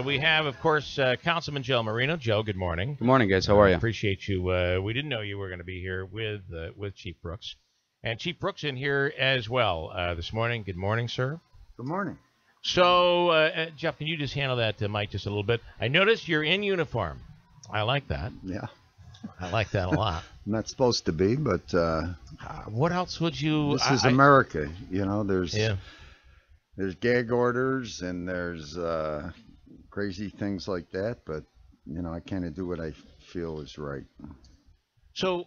We have, of course, Councilman Joe Marino. Joe, good morning. Good morning, guys. How are you? Appreciate you. We didn't know you were going to be here with Chief Brooks. And Chief Brooks in here as well this morning. Good morning, sir. Good morning. So, Jeff, can you just handle that mic just a little bit? I noticed you're in uniform. I like that. Yeah. I like that a lot. I'm not supposed to be, but what else would you... This is America. You know, there's gag orders and there's crazy things like that, but, you know, I kind of do what I feel is right. So,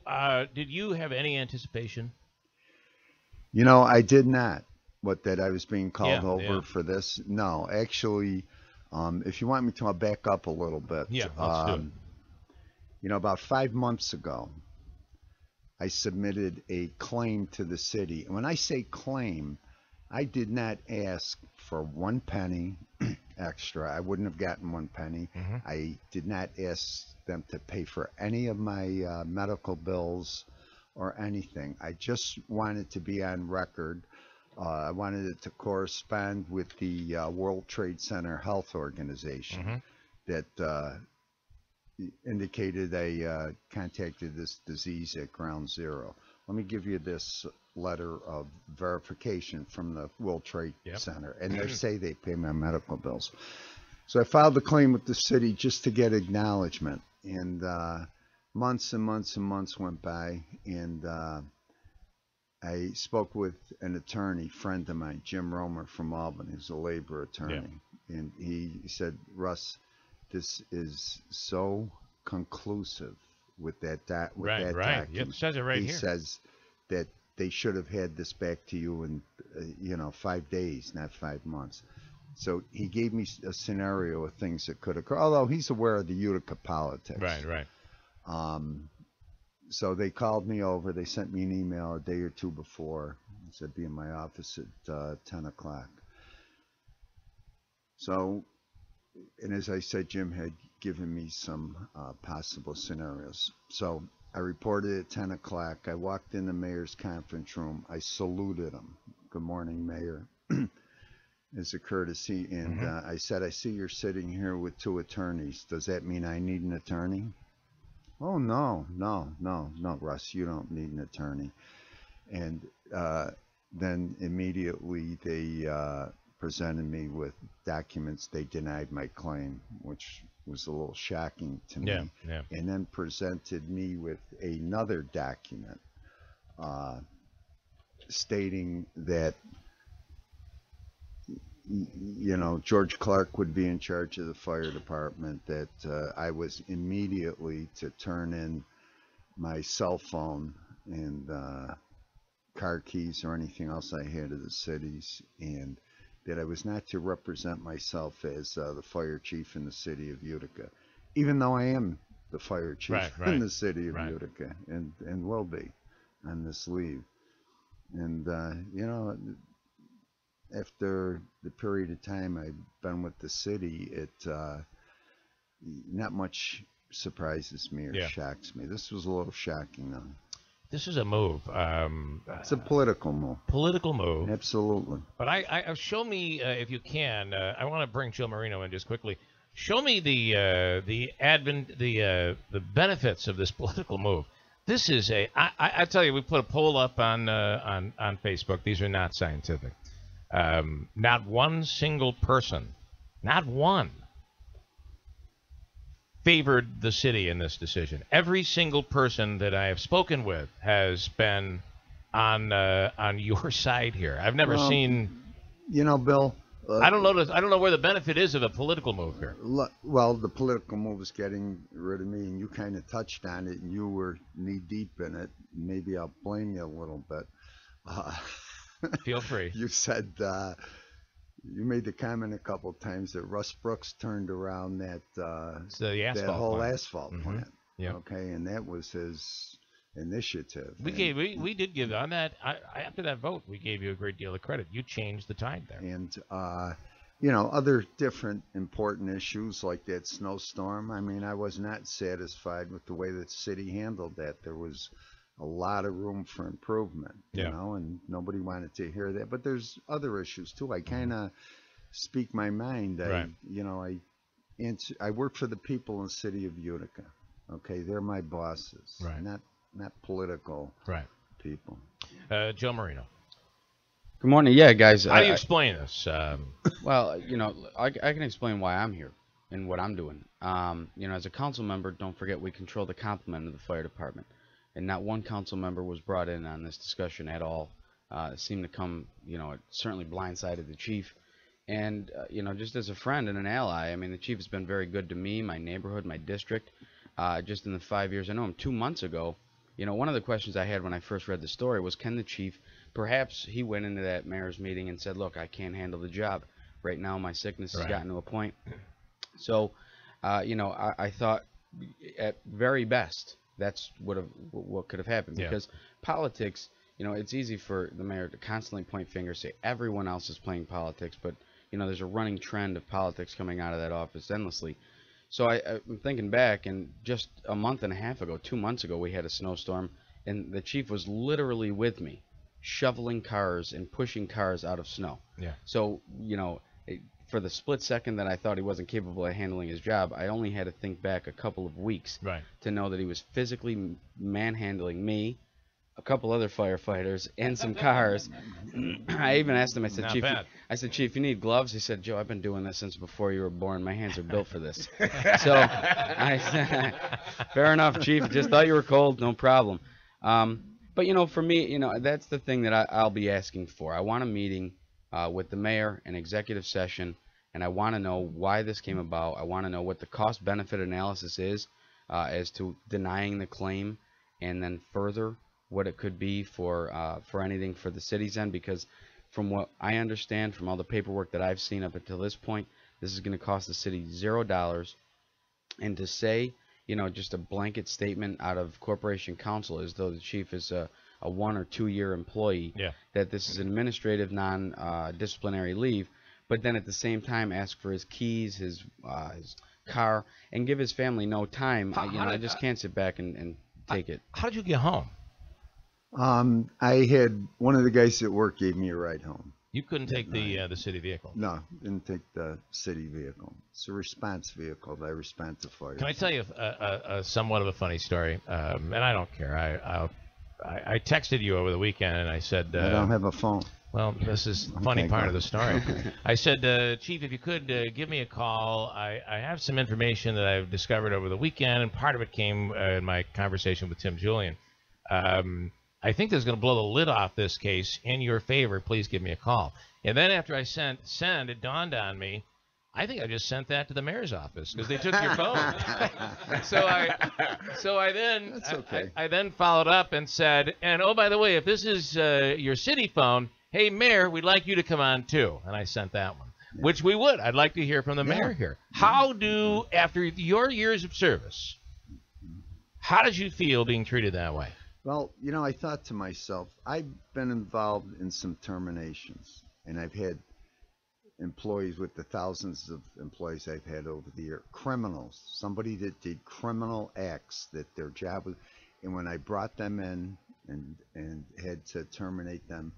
did you have any anticipation? You know, I did not. That I was being called over yeah. for this? No, actually, if you want me to, I'll back up a little bit. Yeah, let's do it. You know, about 5 months ago, I submitted a claim to the city. And when I say claim, I did not ask for 1 penny extra. I wouldn't have gotten 1 penny. Mm-hmm. I did not ask them to pay for any of my medical bills or anything. I just wanted to be on record. I wanted it to correspond with the World Trade Center Health Organization that indicated I contacted this disease at ground zero. Let me give you this letter of verification from the World Trade Center, and they say they pay my medical bills. So I filed the claim with the city just to get acknowledgement, and months and months and months went by, and I spoke with an attorney friend of mine, Jim Romer from Albany, who's a labor attorney, and he said, Russ, this is so conclusive with that document. Right. It says it right here. He says that they should have had this back to you in 5 days, not 5 months. So he gave me a scenario of things that could occur, although he's aware of the Utica politics. Right. So they called me over. They sent me an email a day or two before. It said be in my office at 10 o'clock. So, and as I said, Jim had given me some possible scenarios. So I reported at 10 o'clock. I walked in the mayor's conference room. I saluted him. Good morning, Mayor, as a courtesy. And I said, I see you're sitting here with 2 attorneys. Does that mean I need an attorney? Oh, no, Russ, you don't need an attorney. And then immediately they presented me with documents. They denied my claim, which was a little shocking to me. Yeah. And then presented me with another document stating that, you know, George Clark would be in charge of the fire department, that I was immediately to turn in my cell phone and car keys or anything else I had of the cities, and that I was not to represent myself as the fire chief in the city of Utica, even though I am the fire chief in the city of Utica and will be on this leave. And, you know, after the period of time I've been with the city, it not much surprises me or shocks me. This was a little shocking, though. This is a move. It's a political move. Political move. Absolutely. But I show me, if you can, I want to bring Joe Marino in just quickly. Show me the benefits of this political move. This is I tell you, we put a poll up on Facebook. These are not scientific. Not one single person, not one, favored the city in this decision. Every single person that I have spoken with has been on your side here. I've never seen. You know, Bill. I don't know where the benefit is of a political move here. Well, the political move is getting rid of me, and you kind of touched on it, and you were knee deep in it. Maybe I'll blame you a little bit. Feel free. You said you made the comment a couple times that Russ Brooks turned around that whole asphalt plant. Yeah. Okay, and that was his initiative. We did give on that. After that vote, we gave you a great deal of credit. You changed the tide there. And you know, other different important issues like that snowstorm. I mean, I was not satisfied with the way the city handled that. There was a lot of room for improvement, you know, and nobody wanted to hear that. But there's other issues too. I kind of speak my mind. You know, I answer. I work for the people in the city of Utica. Okay, they're my bosses, Right. not political Right. people. Joe Marino. Good morning. Yeah, guys. How do you explain this? Well, I can explain why I'm here and what I'm doing. As a council member, don't forget we control the complement of the fire department, and not one council member was brought in on this discussion at all. It seemed to come, it certainly blindsided the chief, and just as a friend and an ally. I mean, the chief has been very good to me, my neighborhood, my district. Just in the 5 years I know him, 2 months ago, one of the questions I had when I first read the story was, can the chief, perhaps he went into that mayor's meeting and said, look, I can't handle the job right now, my sickness has gotten to a point. So I thought at very best that's what could have happened, because politics, it's easy for the mayor to constantly point fingers, say everyone else is playing politics, but there's a running trend of politics coming out of that office endlessly. So I'm thinking back, and just a month and a half ago, 2 months ago, we had a snowstorm, and the chief was literally with me, shoveling cars and pushing cars out of snow. Yeah. So, for the split second that I thought he wasn't capable of handling his job, I only had to think back a couple of weeks to know that he was physically manhandling me, a couple other firefighters, and some cars. I even asked him, I said, Chief, you need gloves? He said, Joe, I've been doing this since before you were born. My hands are built for this. So I said, fair enough, Chief. Just thought you were cold. No problem. But, for me, that's the thing that I'll be asking for. I want a meeting with the mayor, an executive session, and I want to know why this came about. I want to know what the cost-benefit analysis is as to denying the claim, and then further what it could be for anything for the city's end, because from what I understand from all the paperwork that I've seen up until this point, this is going to cost the city $0. And to say, just a blanket statement out of corporation counsel as though the chief is a 1 or 2 year employee, that this is an administrative non-disciplinary leave, but then at the same time ask for his keys, his car, and give his family no time. I just can't sit back and take it. How did you get home? I had one of the guys at work gave me a ride home. You couldn't take the city vehicle? No, didn't take the city vehicle. It's a response vehicle. I respond to fire. Can I tell you somewhat of a funny story? And I don't care. I texted you over the weekend and I said, I don't have a phone. Well, this is the funny part of the story. I said, Chief, if you could give me a call. I have some information that I've discovered over the weekend, and part of it came in my conversation with Tim Julian. I think this is going to blow the lid off this case in your favor. Please give me a call. And then after I send, it dawned on me, I think I just sent that to the mayor's office because they took your phone. so I then That's okay. I then followed up and said, and oh, by the way, if this is your city phone, hey, Mayor, we'd like you to come on too. And I sent that one, which we would. I'd like to hear from the mayor here. How after your years of service, how did you feel being treated that way? Well, I thought to myself, I've been involved in some terminations, and I've had employees with the thousands of employees I've had over the year, criminals, somebody that did criminal acts that their job was, and when I brought them in and had to terminate them,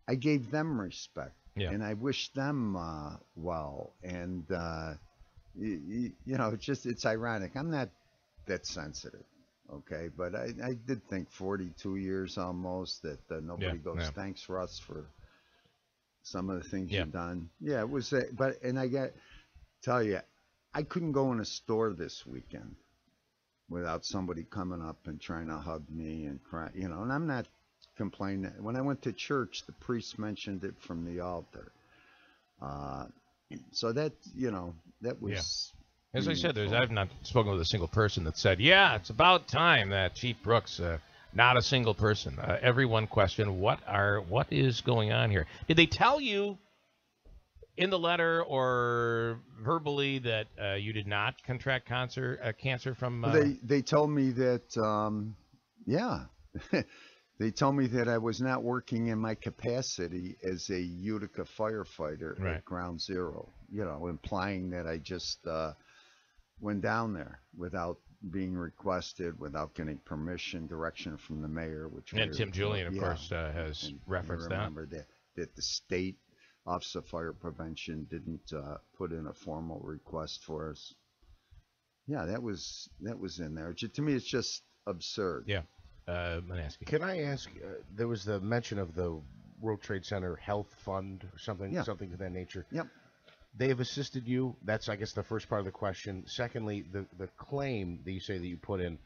I gave them respect, and I wished them well, and it's ironic. I'm not that sensitive. Okay, but I did think 42 years almost that nobody goes, thanks, Russ, for some of the things you've done. Yeah, it was, and I got to tell you, I couldn't go in a store this weekend without somebody coming up and trying to hug me and cry, and I'm not complaining. When I went to church, the priest mentioned it from the altar. So that, that was... As I said, I've not spoken with a single person that said, yeah, it's about time that Chief Brooks, not a single person. Everyone questioned, what is going on here? Did they tell you in the letter or verbally that you did not contract cancer from... They told me that, they told me that I was not working in my capacity as a Utica firefighter at Ground Zero, implying that I just... went down there without being requested, without getting permission, direction from the mayor, which and Tim Julian, of course, has referenced that. Remember that the state Office of Fire Prevention didn't put in a formal request for us. Yeah, that was in there. To me, it's just absurd. Yeah. Manaski. Can I ask? There was the mention of the World Trade Center Health Fund or something, something of that nature. Yep. They have assisted you. That's, I guess, the first part of the question. Secondly, the claim that you say that you put in.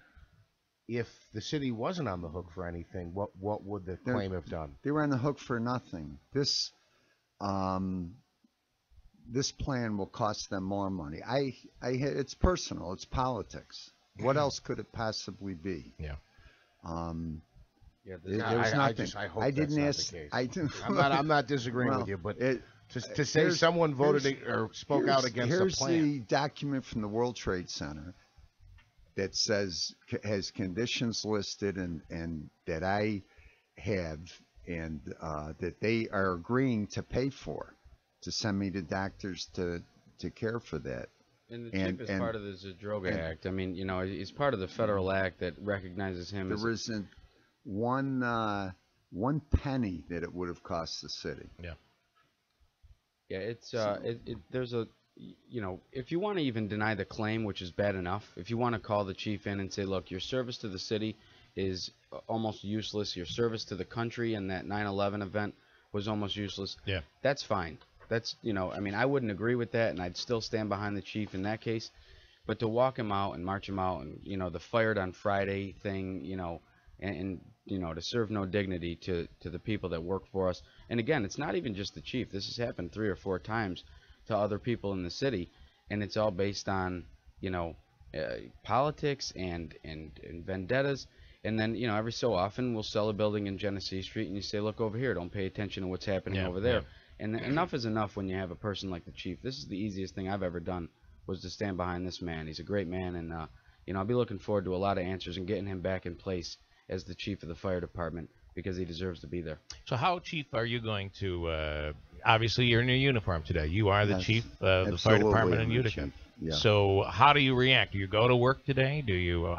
If the city wasn't on the hook for anything, what would the claim have done? They were on the hook for nothing. This plan will cost them more money. It's personal. It's politics. What else could it possibly be? Yeah. There's nothing. I hope I didn't that's ask. not the case. I'm not disagreeing with you, but to say someone voted or spoke out against the plan. Here's the document from the World Trade Center that says has conditions listed and that I have and that they are agreeing to pay for, to send me to doctors to care for that. And the chief is part of the Zadroga Act. I mean, he's part of the federal act that recognizes him. There isn't one penny that it would have cost the city. Yeah. Yeah, it's there's a, if you want to even deny the claim, which is bad enough, if you want to call the chief in and say, look, your service to the city is almost useless, your service to the country in that 9/11 event was almost useless. Yeah. That's fine. That's, I wouldn't agree with that, and I'd still stand behind the chief in that case. But to walk him out and march him out, and the fired on Friday thing, and to serve no dignity to the people that work for us. And again, it's not even just the chief. This has happened 3 or 4 times to other people in the city, and it's all based on politics and vendettas. And then every so often we'll sell a building in Genesee Street, and you say, look over here, don't pay attention to what's happening over there. And enough is enough when you have a person like the chief. This is the easiest thing I've ever done, was to stand behind this man. He's a great man, and I'll be looking forward to a lot of answers and getting him back in place as the chief of the fire department, because he deserves to be there. So how, Chief, are you going to, obviously you're in your uniform today. You are the chief of the fire department in Utica. Yeah. So how do you react? Do you go to work today?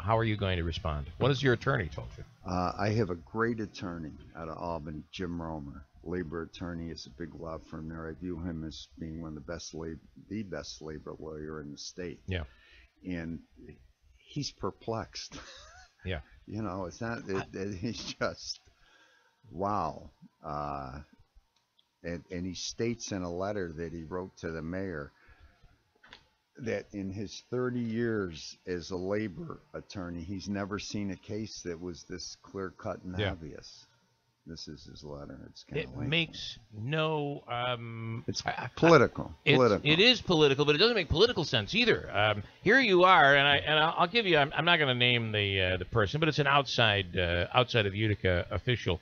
How are you going to respond? What has your attorney told you? I have a great attorney out of Albany, Jim Romer, labor attorney. Is a big law firm there. I view him as being one of the best labor lawyer in the state. Yeah. And he's perplexed. Yeah. It's not. He's just wow. And he states in a letter that he wrote to the mayor that in his 30 years as a labor attorney, he's never seen a case that was this clear-cut and obvious. This is his letter. It's kind of makes no. It's political. It is political, but it doesn't make political sense either. Here you are, and I'll give you. I'm not going to name the person, but it's an outside of Utica official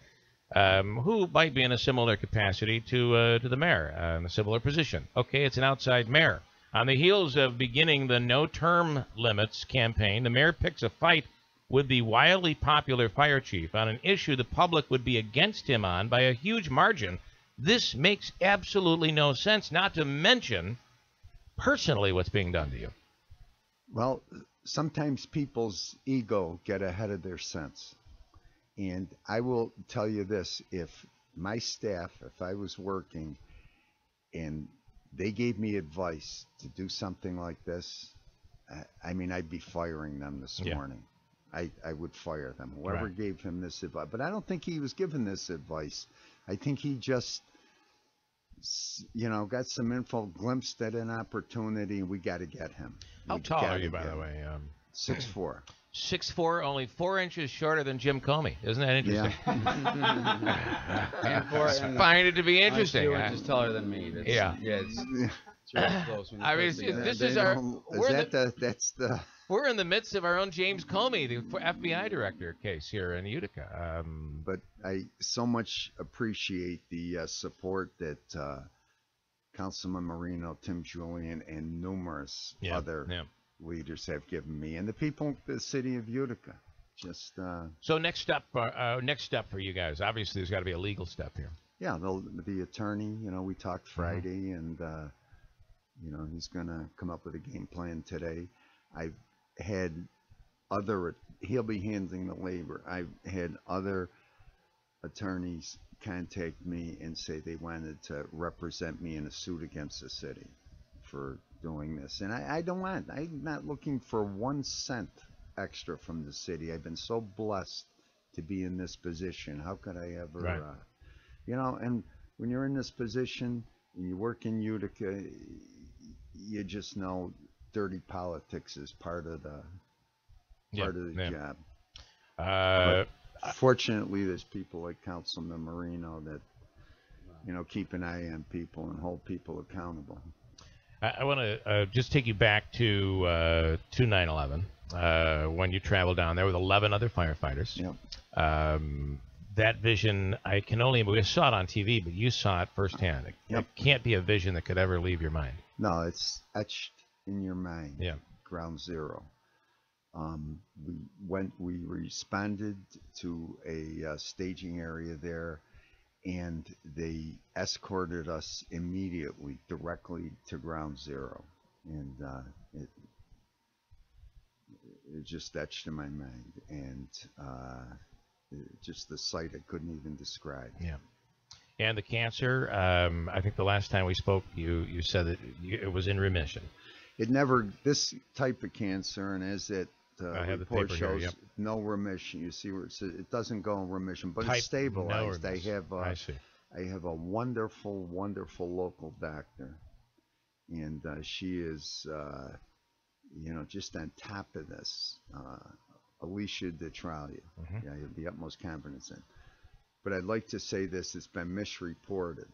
who might be in a similar capacity to the mayor, in a similar position. Okay, it's an outside mayor. On the heels of beginning the no term limits campaign, the mayor picks a fight with the wildly popular fire chief on an issue the public would be against him on by a huge margin. This makes absolutely no sense, not to mention personally what's being done to you. Well, sometimes people's ego get ahead of their sense. And I will tell you this, if my staff, if I was working and they gave me advice to do something like this, I'd be firing them this morning. I would fire them. Whoever gave him this advice. But I don't think he was given this advice. I think he just, got some info, glimpsed at an opportunity, and we got to get him. How tall are you, by the way? 6'4". 6'4", only 4 inches shorter than Jim Comey. Isn't that interesting? Yeah. I find it to be interesting. 2 inches taller than me. It's really close. We're in the midst of our own James Comey, the FBI director case here in Utica. But I so much appreciate the support that Councilman Marino, Tim Julian, and numerous other leaders have given me, and the people of the city of Utica. So next step for you guys. Obviously, there's got to be a legal step here. Yeah, the attorney. We talked Friday, and he's gonna come up with a game plan today. I've had he'll be handling the labor. I've had other attorneys contact me and say they wanted to represent me in a suit against the city for doing this. And I'm not looking for 1 cent extra from the city. I've been so blessed to be in this position. How could I ever, right. And when you're in this position and you work in Utica, you just know dirty politics is part of the job. Fortunately, there's people like Councilman Marino that, keep an eye on people and hold people accountable. I want to just take you back to 9/11 when you traveled down there with 11 other firefighters. Yep. That vision, we saw it on TV, but you saw it firsthand. It can't be a vision that could ever leave your mind. No, it's etched in your mind. Yeah. Ground zero. We responded to a staging area there, and they escorted us immediately directly to ground zero, and it just etched in my mind, and just the sight I couldn't even describe. Yeah. And the cancer, I think the last time we spoke, you said that it was in remission. This type of cancer, and as it report shows, no remission. You see where it doesn't go in remission, but it's stabilized. I have a wonderful, wonderful local doctor, and she is, just on top of this. Alicia Detralia, I have the utmost confidence in. But I'd like to say this: it's been misreported,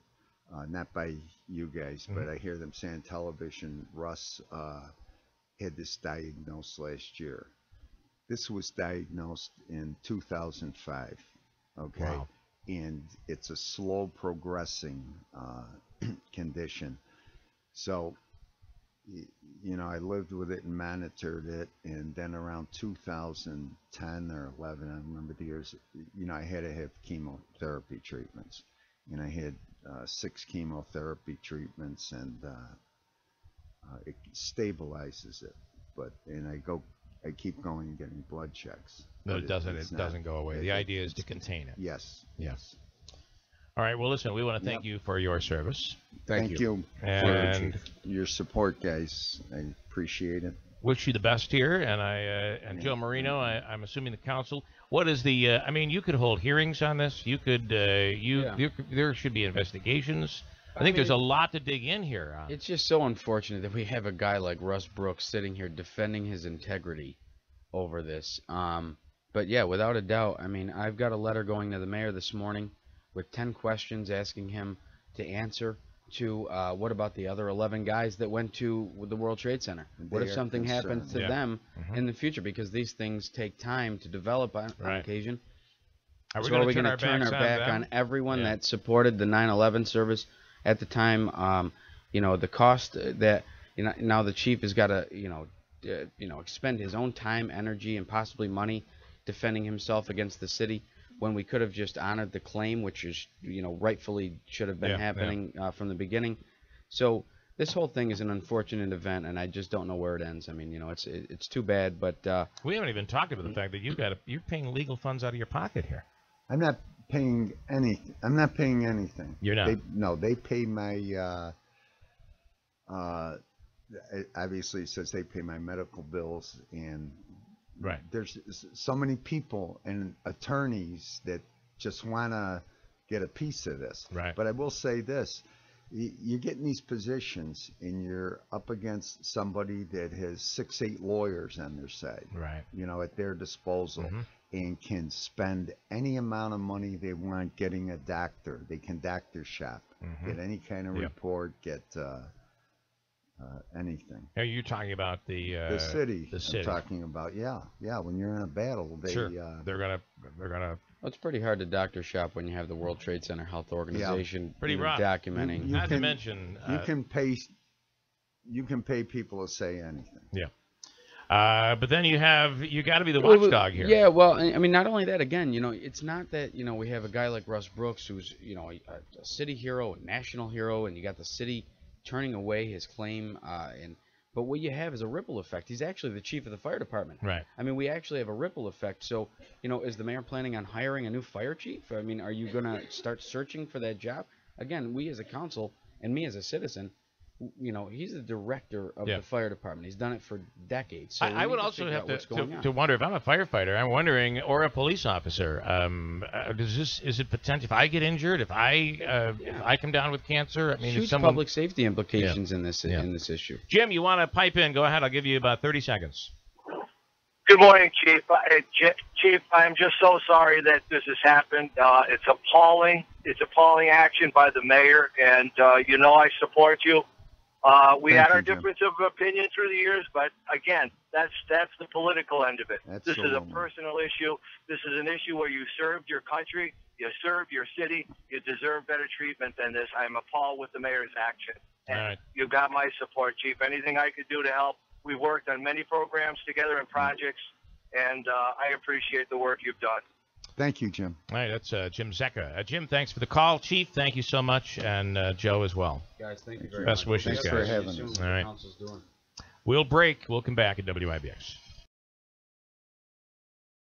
not by you guys, but I hear them say on television. Russ had this diagnosed last year. This was diagnosed in 2005, okay? Wow. And it's a slow progressing condition. So, I lived with it and monitored it, and then around 2010 or 11, I remember the years, I had to have chemotherapy treatments. And I had 6 chemotherapy treatments, and it stabilizes it. I keep going and getting blood checks. No, it doesn't. It doesn't go away. The idea is to contain it. Yes. Yes. All right. Well, listen, we want to thank you for your service. Thank you and for your support, guys. I appreciate it. Wish you the best here, and Joe Marino. I'm assuming the council. What is the? You could hold hearings on this. You could. There should be investigations. I think there's a lot to dig in here. It's just so unfortunate that we have a guy like Russ Brooks sitting here defending his integrity over this. But yeah, without a doubt, I've got a letter going to the mayor this morning with 10 questions asking him to answer to what about the other 11 guys that went to the World Trade Center? What if something happens to them in the future? Because these things take time to develop on occasion. Are we going to turn our back on everyone that supported the 9/11 service at the time? The cost that now the chief has got to expend his own time, energy, and possibly money defending himself against the city, when we could have just honored the claim, which is rightfully should have been happening from the beginning. So this whole thing is an unfortunate event, and I just don't know where it ends. It's too bad, but we haven't even talked about the fact that you're paying legal funds out of your pocket here. I'm not paying anything. I'm not paying anything. You're not? They pay my. Obviously, it says they pay my medical bills, and there's so many people and attorneys that just want to get a piece of this. Right. But I will say this: you get in these positions, and you're up against somebody that has 6-8 lawyers on their side. Right. At their disposal. And can spend any amount of money they want getting a doctor. They can doctor shop, get any kind of report, get anything. Are you talking about the city? The city. I'm talking about, yeah. When you're in a battle, they're gonna. Well, it's pretty hard to doctor shop when you have the World Trade Center Health Organization pretty rough. Documenting. Not to mention, you can pay people to say anything. Yeah. But then you got to be the watchdog here. Yeah, well, not only that, again, it's not that, we have a guy like Russ Brooks who's, a city hero, a national hero, and you got the city turning away his claim and But what you have is a ripple effect. He's actually the chief of the fire department. Right. I mean, we actually have a ripple effect. So, is the mayor planning on hiring a new fire chief? I mean, are you going to start searching for that job? Again, we as a council and me as a citizen, he's the director of the fire department. He's done it for decades. So I would also have to wonder, if I'm a firefighter, I'm wondering, or a police officer, is it potential? If I get injured, if I come down with cancer, I mean, huge public safety implications in this issue. Jim, you want to pipe in? Go ahead. I'll give you about 30 seconds. Good morning, Chief. Chief, I'm just so sorry that this has happened. It's appalling. It's appalling action by the mayor, and I support you. We had our difference of opinion through the years, but again, that's the political end of it. This is a personal issue. This is an issue where you served your country, you served your city, you deserve better treatment than this. I'm appalled with the mayor's action. And you got my support, Chief. Anything I could do to help. We've worked on many programs together and projects, and I appreciate the work you've done. Thank you, Jim. All right, that's Jim Zecca. Jim, thanks for the call. Chief, thank you so much, and Joe as well. Guys, thank you very much. Best wishes, Thanks guys. for having us. All right. We'll break. We'll come back at WIBX.